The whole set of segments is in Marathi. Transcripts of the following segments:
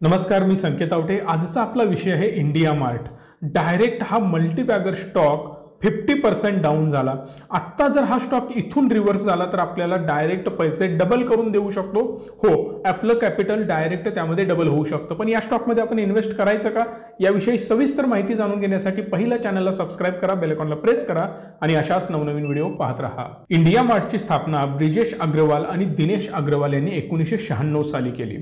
नमस्कार, मी संकेत आवटे। आजचा आपला विषय आहे इंडिया मार्ट। डायरेक्ट हा मल्टीबॅगर स्टॉक 50% डाऊन झाला। आत्ता जर हा स्टॉक इथून रिव्हर्स झाला तर आपल्याला डायरेक्ट पैसे डबल करून देऊ शकतो। हो, आपलं कॅपिटल डायरेक्ट त्यामध्ये डबल होऊ शकतं। पण या स्टॉकमध्ये आपण इन्व्हेस्ट करायचं का याविषयी सविस्तर माहिती जाणून घेण्यासाठी पहिल्या चॅनलला सबस्क्राइब करा, बेल आयकॉनला प्रेस करा आणि अशाच नवनवीन व्हिडिओ पाहत राहा। इंडिया मार्टची स्थापना ब्रिजेश अग्रवाल आणि दिनेश अग्रवाल यांनी 1996 साली केली।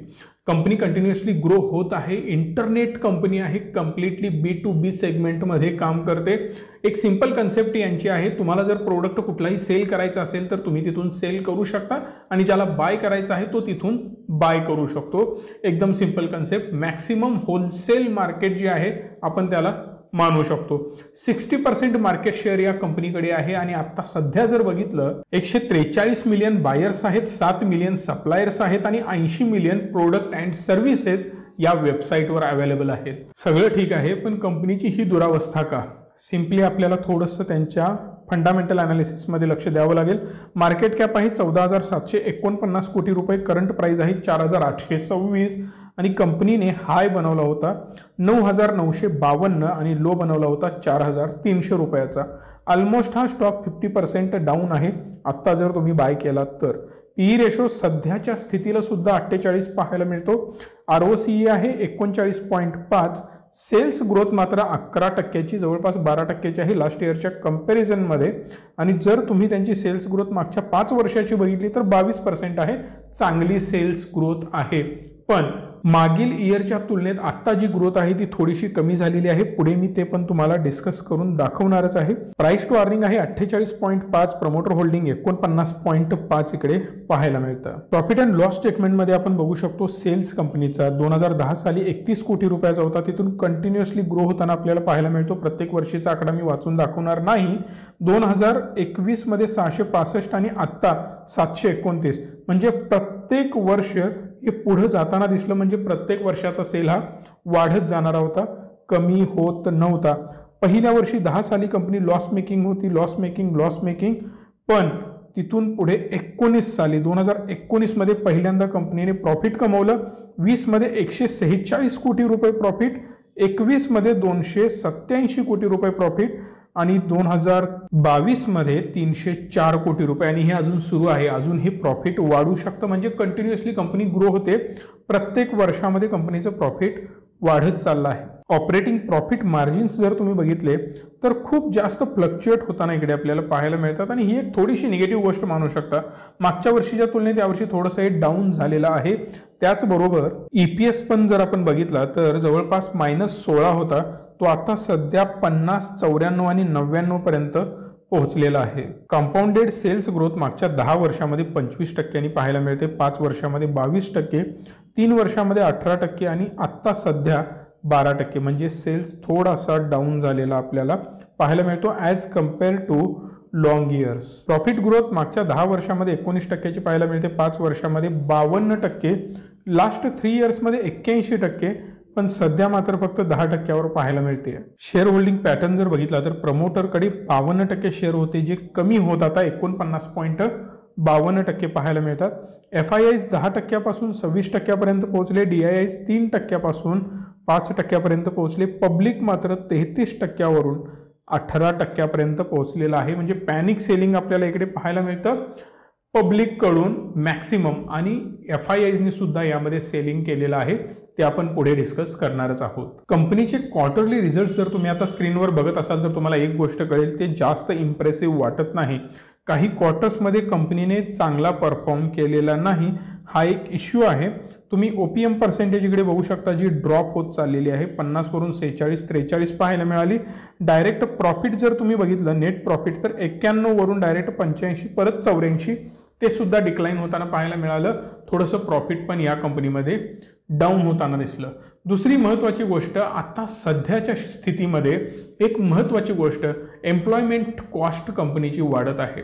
कंपनी कंटिन्युअसली ग्रो होत आहे। इंटरनेट कंपनी आहे, कम्प्लिटली B2B सेगमेंटमध्ये काम करते। एक सिंपल कन्सेप्ट यांची आहे, तुम्हाला जर प्रोडक्ट कुठलाही सेल करायचा असेल तर तुम्ही तिथून सेल करू शकता आणि ज्याला बाय करायचा आहे तो तिथून बाय करू शकतो। एकदम simple concept. Maximum wholesale market जे आहे आपण त्याला मानू शकतो। 60% मार्केट शेअर या कंपनीकडे आहे आणि आता सध्या जर बघितलं 143 मिलियन बायर्स आहेत, 7 मिलियन सप्लायर्स आहेत आणि 80 मिलियन प्रोडक्ट अँड सर्व्हिसेस या वेबसाईटवर अवेलेबल आहेत। सगळं ठीक आहे, पण कंपनीची ही दुरावस्था का? सिंपली आपल्याला थोडंसं त्यांच्या फंडामेंटल अनालिसिसमध्ये लक्ष द्यावं लागेल। मार्केट कॅप आहे 14,749 कोटी रुपये, करंट प्राइस आहे 4,826 आणि कंपनीने हाय बनवला होता 9,952 आणि लो बनवला होता 4,300 रुपयाचा। ऑलमोस्ट हा स्टॉक 50% डाऊन आहे आत्ता जर तुम्ही बाय केलात तर। पीई रेशो सध्याच्या स्थितीला सुद्धा 48 पाहायला मिळतो। ROCE आहे 39.5। सेल्स ग्रोथ मात्र 11%ची, जवळपास 12% आहे लास्ट इयरच्या कंपॅरिझनमध्ये। आणि जर तुम्ही त्यांची सेल्स ग्रोथ मागच्या 5 वर्षाची बघितली तर 22% आहे। चांगली सेल्स ग्रोथ आहे, पण मागील इयरच्या तुलनेत आता जी ग्रोथ आहे ती थोडीशी कमी झालेली आहे। पुढे मी ते पण तुम्हाला डिस्कस करून दाखवणारच आहे। प्राइस टू अर्निंग आहे 48.5, प्रमोटर होल्डिंग 49.5 इकडे पाहायला मिळतं। प्रॉफिट अँड लॉस स्टेटमेंटमध्ये आपण बघू शकतो सेल्स कंपनीचा 2010 साली 31 कोटी रुपयाचा होता, तिथून कंटिन्युअसली ग्रो होताना आपल्याला पाहायला मिळतो। प्रत्येक वर्षीचा आकडा मी वाचून दाखवणार नाही। 2021 मध्ये 665 आणि आता 729, म्हणजे प्रत्येक वर्ष हे पुढे जाताना दिसलं। म्हणजे प्रत्येक वर्षाचा सेल हा वाढत जाणारा होता, कमी होत नव्हता। पहिल्या वर्षी 10 साली कंपनी लॉस मेकिंग होती, लॉस मेकिंग, पण तिथून पुढे 19 साली 2019 मध्ये पहिल्यांदा कंपनीने प्रॉफिट कमवलं। 20 मध्ये 146 कोटी रुपये प्रॉफिट, 21 मध्ये 287 कोटी रुपये प्रॉफिट आणि 2022 मध्ये 304 कोटी रुपये। आणि हे अजून सुरू आहे, अजून हे प्रॉफिट वाढू शकतं। म्हणजे कंटिन्युअसली कंपनी ग्रो होते, प्रत्येक वर्षामध्ये कंपनीचं प्रॉफिट वाढत चाललं आहे। ऑपरेटिंग प्रॉफिट मार्जिन्स जर तुम्ही बघितले तर खूप जास्त फ्लक्च्युएट होताना इकडे आपल्याला पाहायला मिळतात आणि ही एक थोडीशी निगेटिव्ह गोष्ट मानू शकता। मागच्या वर्षीच्या तुलनेत यावर्षी थोडंसं हे डाऊन झालेलं आहे। त्याचबरोबर EPS पण जर आपण बघितला तर जवळपास -16 होता, तो आता सध्या 50, 94 आणि 99 पर्यंत पोहोचलेला आहे। कंपाऊंडेड सेल्स ग्रोथ मागच्या 10 वर्षामध्ये 25% पाहायला मिळते, 5 वर्षामध्ये 22%, 3 वर्षामध्ये 18% आणि आता सध्या 12%। म्हणजे सेल्स थोडासा डाऊन झालेला आपल्याला पाहायला मिळतो as compare too long years. Profit growth मागच्या 10 वर्षामध्ये 19%ची पाहायला मिळते, 5 वर्षामध्ये 52%, लास्ट 3 इयर्समध्ये 81%, पण सध्या मात्र फक्त 10%वर पाहायला मिळते। शेअर होल्डिंग पॅटर्न जर बघितला तर प्रमोटरकडे 52% शेअर होते, जे कमी होत आता 49.52% पाहायला मिळतात। FIIs 10%पासून 26%पर्यंत पोहोचले, DIIs 3%पासून 5%पर्यंत पोहोचले, पब्लिक मात्र 33%वरून 18%पर्यंत पोहोचलेला आहे। म्हणजे पॅनिक सेलिंग आपल्याला इकडे पाहायला मिळतं पब्लिक कडून मॅक्सिमम, आणि FIIsने सुद्धा यामध्ये सेलिंग केलेलं आहे, ते आपण पुढे डिस्कस करणारच आहोत। कंपनीचे क्वार्टरली रिझल्ट जर तुम्ही आता स्क्रीनवर बघत असाल तर तुम्हाला एक गोष्ट कळेल, ते जास्त इम्प्रेसिव्ह वाटत नाही। काही क्वार्टर्समध्ये कंपनीने चांगला परफॉर्म केलेला नाही, हा एक इश्यू आहे। तुम्ही OPM पर्सेंटेज इकडे बघू शकता जी ड्रॉप होत चाललेली आहे, 50 वरून 46, 43 पाहायला मिळाली। डायरेक्ट प्रॉफिट जर तुम्ही बघितलं नेट प्रॉफिट तर 91 वरून डायरेक्ट 85, परत 84, ते सुद्धा डिक्लाइन होताना पाहायला मिळालं। थोडंसं प्रॉफिट पण या कंपनीमध्ये डाऊन होताना दिसलं। दुसरी महत्त्वाची गोष्ट, आता सध्याच्या स्थितीमध्ये एक महत्त्वाची गोष्ट, एम्प्लॉयमेंट कॉस्ट कंपनीची वाढत आहे।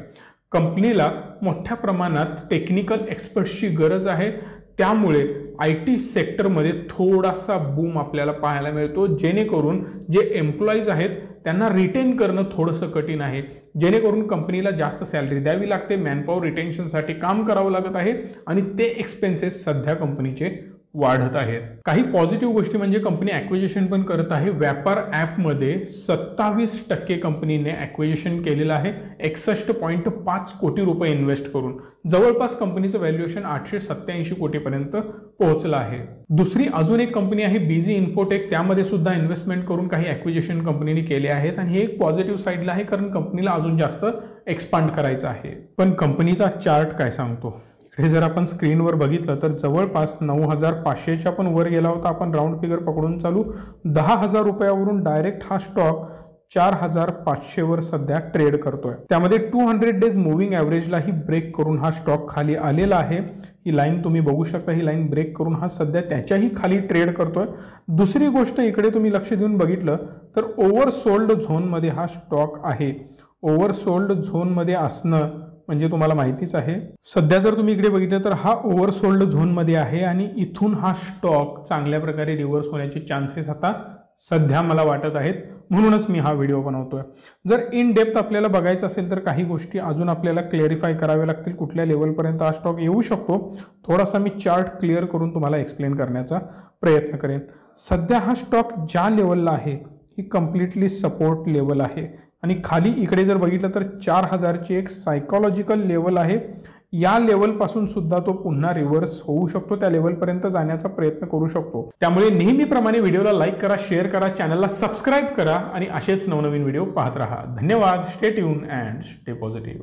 कंपनीला मोठ्या प्रमाणात टेक्निकल एक्सपर्ट्सची गरज आहे, त्यामुळे IT सेक्टरमध्ये थोडासा बूम आपल्याला पाहायला मिळतो, जेणेकरून जे एम्प्लॉईज आहेत त्यांना रिटेन करणं थोडंसं कठीण आहे, जेणेकरून कंपनीला जास्त सॅलरी द्यावी लागते, मॅनपॉवर रिटेन्शनसाठी काम करावं लागत आहे आणि ते एक्सपेन्सेस सध्या कंपनीचे वाढत आहेत. काही पॉझिटिव्ह गोष्टी म्हणजे कंपनी ॲक्विजिशन पण करत आहे. व्यापार ॲपमध्ये 27% कंपनीने ॲक्विजिशन केलेलं आहे 61.5 कोटी रुपये इन्व्हेस्ट करून. जवळपास कंपनीचं व्हॅल्युएशन 887 कोटीपर्यंत पोहोचलं आहे. दुसरी अजून एक कंपनी आहे बिझी इन्फोटेक, त्यामध्ये सुद्धा इन्व्हेस्टमेंट करून काही ॲक्विजिशन कंपनीने केले आहेत आणि हे एक पॉझिटिव्ह साईडला आहे कारण कंपनीला अजून जास्त एक्सपांड करायचं आहे. पण कंपनीचा चार्ट काय सांगतो? इकडे जर आपण स्क्रीनवर बघितलं तर जवळपास 9,500च्या पण वर गेला होता. आपण राऊंड फिगर पकडून चालू 10,000 रुपयावरून डायरेक्ट हा स्टॉक 4,500 वर सध्या ट्रेड करतोय. त्यामध्ये 200 डेज मुव्हिंग ॲव्हरेजलाही ब्रेक करून हा स्टॉक खाली आलेला आहे. ही लाईन तुम्ही बघू शकता, ही लाईन ब्रेक करून हा सध्या त्याच्याही खाली ट्रेड करतोय. दुसरी गोष्ट इकडे तुम्ही लक्ष देऊन बघितलं तर ओव्हरसोल्ड झोनमध्ये हा स्टॉक आहे. ओव्हरसोल्ड झोनमध्ये असणं म्हणजे तुम्हाला माहितीच आहे. सध्या जर तुम्ही इकडे बघितलं तर हा ओव्हरसोल्ड झोनमध्ये आहे आणि इथून हा स्टॉक चांगल्या प्रकारे रिव्हर्स होण्याचे चान्सेस आता सध्या मला वाटत आहेत. म्हणूनच मी हा व्हिडिओ बनवतोय. जर इन डेप्थ आपल्याला बघायचं असेल तर काही गोष्टी अजून आपल्याला क्लिअरिफाय कराव्या लागतील. कुठल्या लेवलपर्यंत हा स्टॉक येऊ शकतो थोडासा मी चार्ट क्लिअर करून तुम्हाला एक्सप्लेन करण्याचा प्रयत्न करेन. सध्या हा स्टॉक ज्या लेवलला आहे ही कम्प्लिटली सपोर्ट लेवल आहे आणि खाली इकडे जर बघितलं तर 4,000ची एक सायकोलॉजिकल लेवल आहे. या लेवलपासून सुद्धा तो पुन्हा रिव्हर्स होऊ शकतो, त्या लेवलपर्यंत जाण्याचा प्रयत्न करू शकतो. त्यामुळे नेहमीप्रमाणे व्हिडिओला लाईक करा, शेअर करा, चॅनलला सबस्क्राईब करा आणि असेच नवनवीन व्हिडिओ पाहत राहा. धन्यवाद. Stay tune and stay positive.